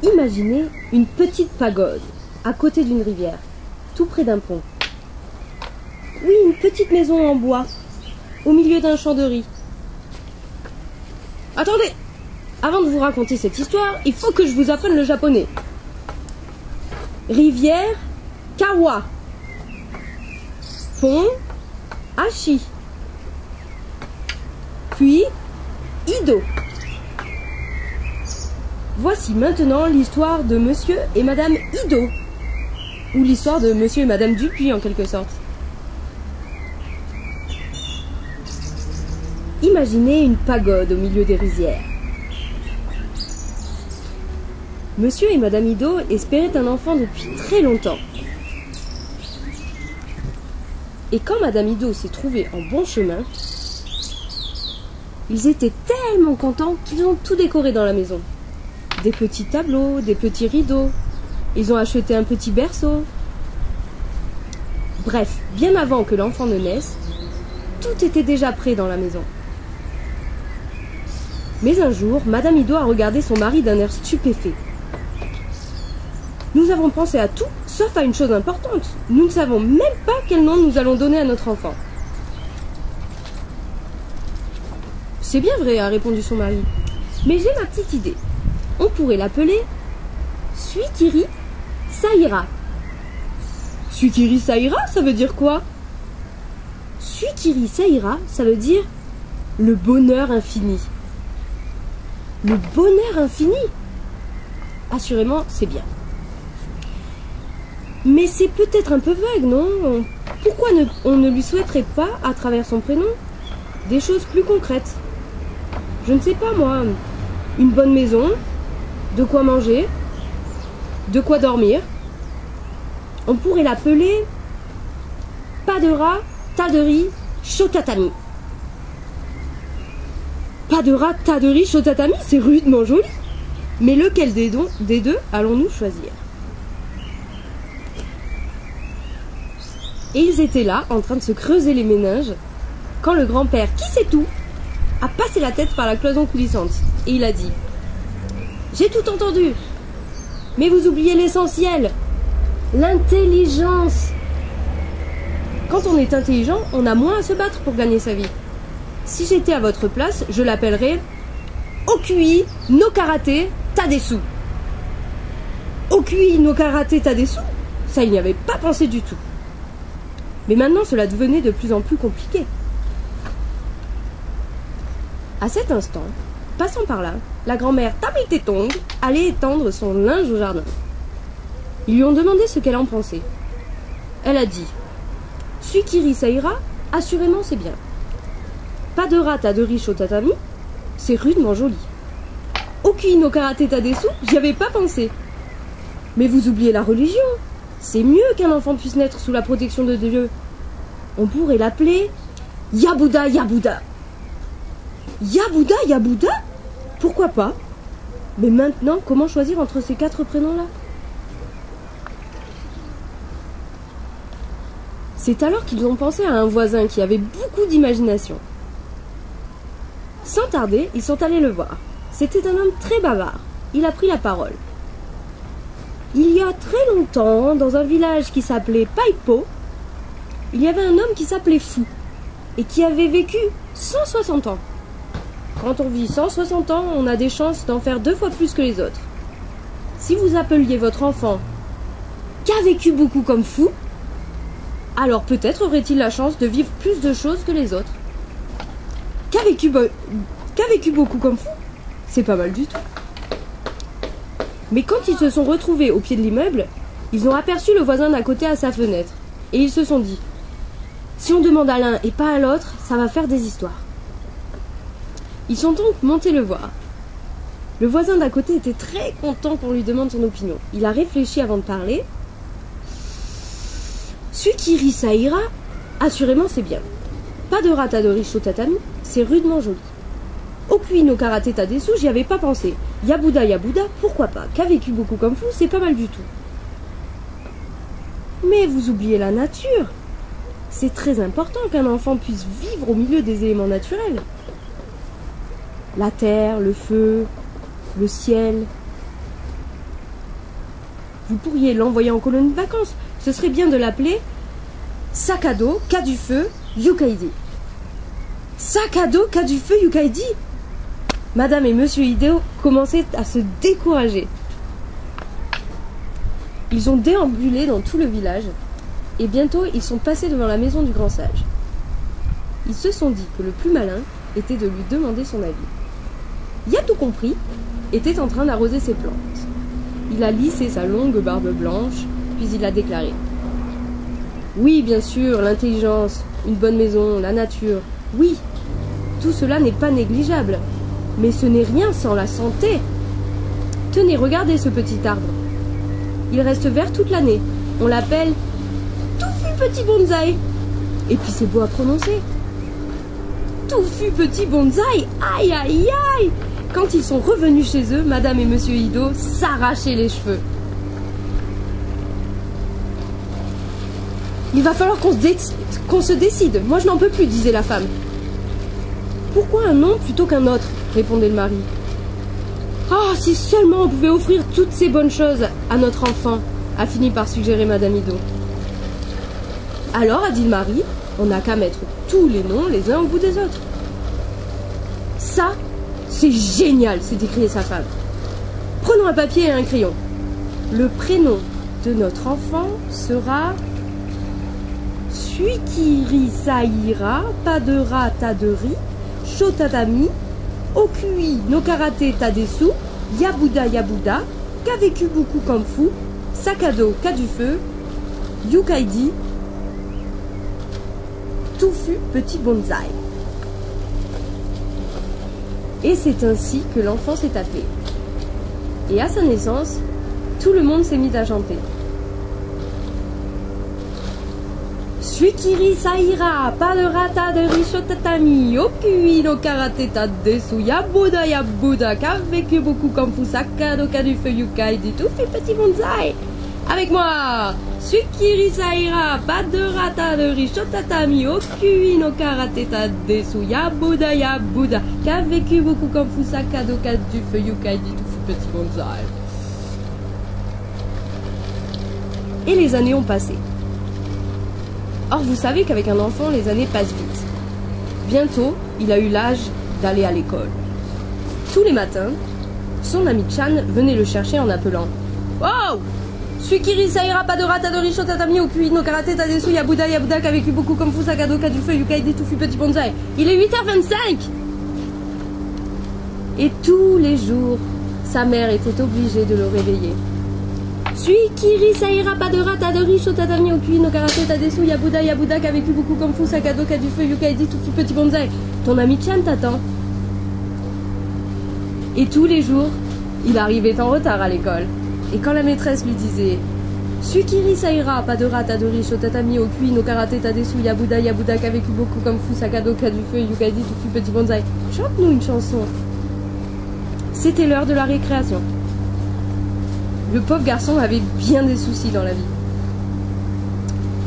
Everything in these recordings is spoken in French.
Imaginez une petite pagode, à côté d'une rivière, tout près d'un pont. Oui, une petite maison en bois, au milieu d'un champ de riz. Attendez! Avant de vous raconter cette histoire, il faut que je vous apprenne le japonais. Rivière, kawa. Pont, hachi. Puis, ido. Voici maintenant l'histoire de Monsieur et Madame Ido, ou l'histoire de Monsieur et Madame Dupuis en quelque sorte. Imaginez une pagode au milieu des rizières. Monsieur et Madame Ido espéraient un enfant depuis très longtemps. Et quand Madame Ido s'est trouvée en bon chemin, ils étaient tellement contents qu'ils ont tout décoré dans la maison. Des petits tableaux, des petits rideaux. Ils ont acheté un petit berceau. Bref, bien avant que l'enfant ne naisse, tout était déjà prêt dans la maison. Mais un jour, Madame Ido a regardé son mari d'un air stupéfait. Nous avons pensé à tout, sauf à une chose importante. Nous ne savons même pas quel nom nous allons donner à notre enfant. C'est bien vrai, a répondu son mari. Mais j'ai ma petite idée. On pourrait l'appeler Suikiri Saira. Suikiri Saira, ça veut dire quoi? Suikiri Saira, ça veut dire le bonheur infini. Le bonheur infini? Assurément, c'est bien. Mais c'est peut-être un peu vague, non? Pourquoi on ne lui souhaiterait pas, à travers son prénom, des choses plus concrètes? Je ne sais pas, moi. Une bonne maison, de quoi manger, de quoi dormir. On pourrait l'appeler Padera Taderi Shotatami. Padera Taderi Shotatami, c'est rudement joli. Mais lequel des deux allons-nous choisir? Et ils étaient là, en train de se creuser les méninges, quand le grand-père, qui sait tout, a passé la tête par la cloison coulissante. Et il a dit: j'ai tout entendu, mais vous oubliez l'essentiel, l'intelligence. Quand on est intelligent, on a moins à se battre pour gagner sa vie. Si j'étais à votre place, je l'appellerais Okui no Karate Tadesu. Okui no Karate Tadesu, ça il n'y avait pas pensé du tout. Mais maintenant, cela devenait de plus en plus compliqué. À cet instant, passant par là, la grand-mère Tamitetong allait étendre son linge au jardin. Ils lui ont demandé ce qu'elle en pensait. Elle a dit: Suikiri Saira, assurément c'est bien. Padera Taderi Shotatami, c'est rudement joli. Okui no Karate Tadesu, j'y avais pas pensé. Mais vous oubliez la religion. C'est mieux qu'un enfant puisse naître sous la protection de Dieu. On pourrait l'appeler Yabuda Yabuda. Yabuda Yabuda? Pourquoi pas? Mais maintenant, comment choisir entre ces 4 prénoms-là? C'est alors qu'ils ont pensé à un voisin qui avait beaucoup d'imagination. Sans tarder, ils sont allés le voir. C'était un homme très bavard. Il a pris la parole. Il y a très longtemps, dans un village qui s'appelait Paipo, il y avait un homme qui s'appelait Fou et qui avait vécu 160 ans. Quand on vit 160 ans, on a des chances d'en faire 2 fois plus que les autres. Si vous appeliez votre enfant qui a vécu beaucoup comme Fou, alors peut-être aurait-il la chance de vivre plus de choses que les autres. Qu'a vécu beaucoup comme Fou, c'est pas mal du tout. Mais quand ils se sont retrouvés au pied de l'immeuble, ils ont aperçu le voisin d'à côté à sa fenêtre. Et ils se sont dit: si on demande à l'un et pas à l'autre, ça va faire des histoires. Ils sont donc montés le voir. Le voisin d'à côté était très content qu'on lui demande son opinion. Il a réfléchi avant de parler. Suikiri Saira, assurément c'est bien. Padera Taderi Shotatami, c'est rudement joli. Okui no Karate Tadesu, j'y avais pas pensé. Yabuda Yabuda, pourquoi pas? Qu'a vécu beaucoup comme Fou, c'est pas mal du tout. Mais vous oubliez la nature. C'est très important qu'un enfant puisse vivre au milieu des éléments naturels. La terre, le feu, le ciel. Vous pourriez l'envoyer en colonie de vacances. Ce serait bien de l'appeler Sac à dos, cas du feu, Yukaidi. Sac à dos, cas du feu, Yukaidi. Madame et Monsieur Hideo commençaient à se décourager. Ils ont déambulé dans tout le village et bientôt ils sont passés devant la maison du grand sage. Ils se sont dit que le plus malin était de lui demander son avis. Yatou compris était en train d'arroser ses plantes. Il a lissé sa longue barbe blanche, puis il a déclaré: oui, bien sûr, l'intelligence, une bonne maison, la nature, oui, tout cela n'est pas négligeable. Mais ce n'est rien sans la santé. Tenez, regardez ce petit arbre. Il reste vert toute l'année. On l'appelle Touffu Petit Bonsaï. Et puis c'est beau à prononcer. Touffu Petit Bonsaï. Aïe, aïe, aïe. Quand ils sont revenus chez eux, Madame et Monsieur Hideo s'arrachaient les cheveux. Il va falloir qu'on se décide. Moi, je n'en peux plus, disait la femme. Pourquoi un nom plutôt qu'un autre, répondait le mari. Ah, si seulement on pouvait offrir toutes ces bonnes choses à notre enfant, a fini par suggérer Madame Hideo. Alors, a dit le mari, on n'a qu'à mettre tous les noms les uns au bout des autres. Ça, c'est génial, s'est écriée sa femme. Prenons un papier et un crayon. Le prénom de notre enfant sera Suikiri Saira, pas de rat, tas de riz, Shotatami, Okui no Karate Tadesu, Yabuda Yabuda, Kaveku Buku Kanfu, Sakado Ka du feu, Yukaidi, Touffu Petit Bonsaï. Et c'est ainsi que l'enfant s'est appelé. Et à sa naissance, tout le monde s'est mis à chanter. Suikiri Saira, pas de rata de richo tatami, Okui no Karate Tadesu, Yabuda Yabuda, Kaveku Buku Kanfu, Sakado Ka du feu, Yukaidi, Touffu Petit Bonsaï. Avec moi, Suikiri Saira, pas de rata de richo tatami, Okui no Karate Tadesu, Yabuda Yabuda, Kaveku Buku Kanfu, Sakado Ka du feu, Yukaidi, Touffu Petit Bonsaï. Et les années ont passé. Or, vous savez qu'avec un enfant, les années passent vite. Bientôt, il a eu l'âge d'aller à l'école. Tous les matins, son ami Chan venait le chercher en appelant « Wow! Suikiri Saira, pas de rata de richo tatami, Okui no Karate Tadesu, Yabuda Yabuda, Kaveku Buku Kanfu, Sakado Ka du feu, Yukaidi, Touffu Petit Bonsaï. » Il est 8h25. Et tous les jours, sa mère était obligée de le réveiller. Suikiri Saira, pas de rata de richo tatami, Okui no Karate Tadesu, Yabuda Yabuda, Kaveku Buku Kanfu, Sakado Ka du feu, Yukaidi, Touffu Petit Bonsaï. Ton ami Chan t'attend. Et tous les jours, il arrivait en retard à l'école. Et quand la maîtresse lui disait Suikiri Saira, pas de rata de richo tatami, Okui no Karate Tadesu, Yabuda Yabuda, Kaveku Buku Kanfu, Sakado Ka du feu, Yukaidi, Touffu Petit Bonsaï. Chante-nous une chanson. C'était l'heure de la récréation. Le pauvre garçon avait bien des soucis dans la vie.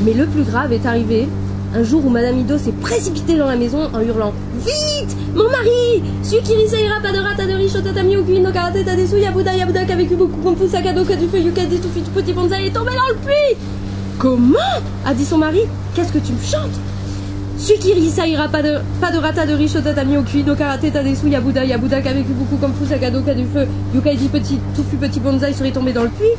Mais le plus grave est arrivé un jour où Madame Hideo s'est précipitée dans la maison en hurlant « Vite! Mon mari! Suikiri Saira, pas de rata de richo tatami, Okui no Karate Tadesu, Yabuda Yabuda, Kaveku Buku Kanfu, Sakado Ka du feu, Yukaidi, Touffu Petit Bonsaï est tombé dans le puits !» Comment? A dit son mari. Qu'est-ce que tu me chantes? Suikiri Saira, pas de rata de richo tatami, Okui no Karate Tadesu, Yabuda Yabuda, Kaveku Buku Kanfu, Sakado Ka du feu, Yukaidi, Touffu Petit Bonsaï serait tombé dans le puits.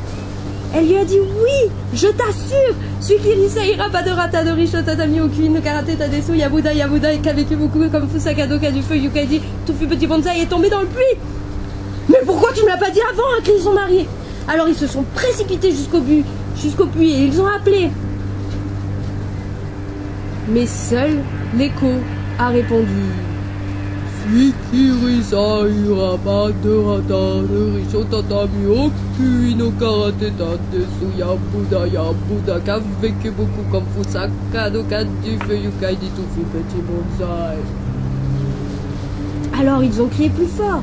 Elle lui a dit oui, je t'assure. Suikiri Saira, pas de rata de richo tatami, Okui no Karate Tadesu, Yabuda Yabuda, Kaveku Buku Kanfu, Sakado Ka du feu, Yukaidi, Touffu Petit Bonsaï est tombé dans le puits. Mais pourquoi tu me l'as pas dit avant, a crié son mari. Alors ils se sont précipités jusqu'au puits et ils ont appelé. Mais seul l'écho a répondu Suikiri Saira, pas de rata de richo tatami, Okui no Karate Tadesu, Yabuda Yabuda, Kaveku Buku Kanfu, Sakado Ka du feu, Yukaidi, Touffu Petit Bonsaï. Alors ils ont crié plus fort.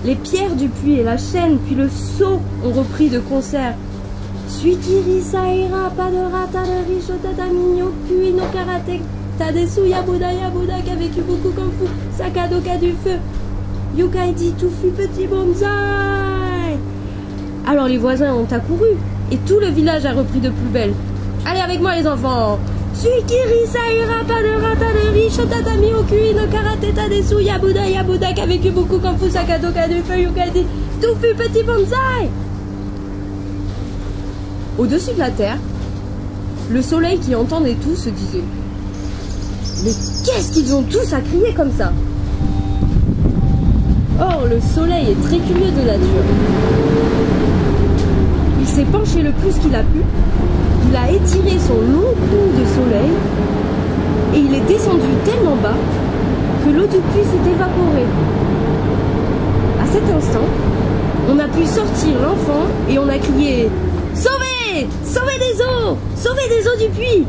Les pierres du puits et la chaîne puis le seau ont repris de concert. Suikiri Saira, pas de rata de richo tatami, Okui no Karate Tadesu, Yabuda Yabuda, Kaveku Buku Kanfu, Sakado Ka du feu, Yukaidi, Touffu Petit Bonsaï. Alors les voisins ont accouru et tout le village a repris de plus belle. Allez avec moi les enfants. Suikiri saira paderataderi shotatami okui no karateta desu yabuda yabuda qui a vécu beaucoup comme Fusakado kadu fuyukadi tout fut petit bonsaï. Au-dessus de la terre, le soleil qui entendait tout se disait: mais qu'est-ce qu'ils ont tous à crier comme ça? Or, le soleil est très curieux de nature. Il s'est penché le plus qu'il a pu, il a étiré son long cou de soleil et il est descendu tellement bas que l'eau du puits s'est évaporée. À cet instant, on a pu sortir l'enfant et on a crié: sauvez! Sauvez des eaux! Sauvez des eaux du puits!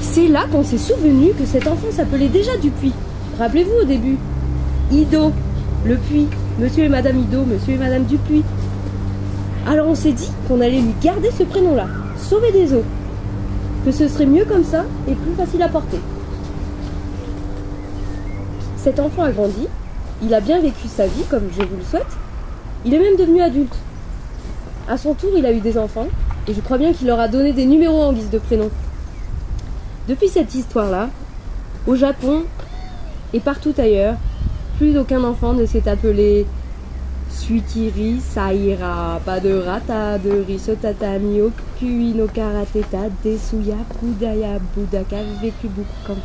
C'est là qu'on s'est souvenu que cet enfant s'appelait déjà Dupuis. Rappelez-vous au début, Ido, le puits, monsieur et madame Ido, monsieur et madame Dupuis. Alors on s'est dit qu'on allait lui garder ce prénom-là, Sauver des eaux, que ce serait mieux comme ça et plus facile à porter. Cet enfant a grandi, il a bien vécu sa vie comme je vous le souhaite, il est même devenu adulte. À son tour, il a eu des enfants et je crois bien qu'il leur a donné des numéros en guise de prénom. Depuis cette histoire-là, au Japon et partout ailleurs, plus aucun enfant ne s'est appelé Suikiri Saira Paderata de Risotatami Okui no Karateta Desuya Budaya Buddha qui a vécu beaucoup comme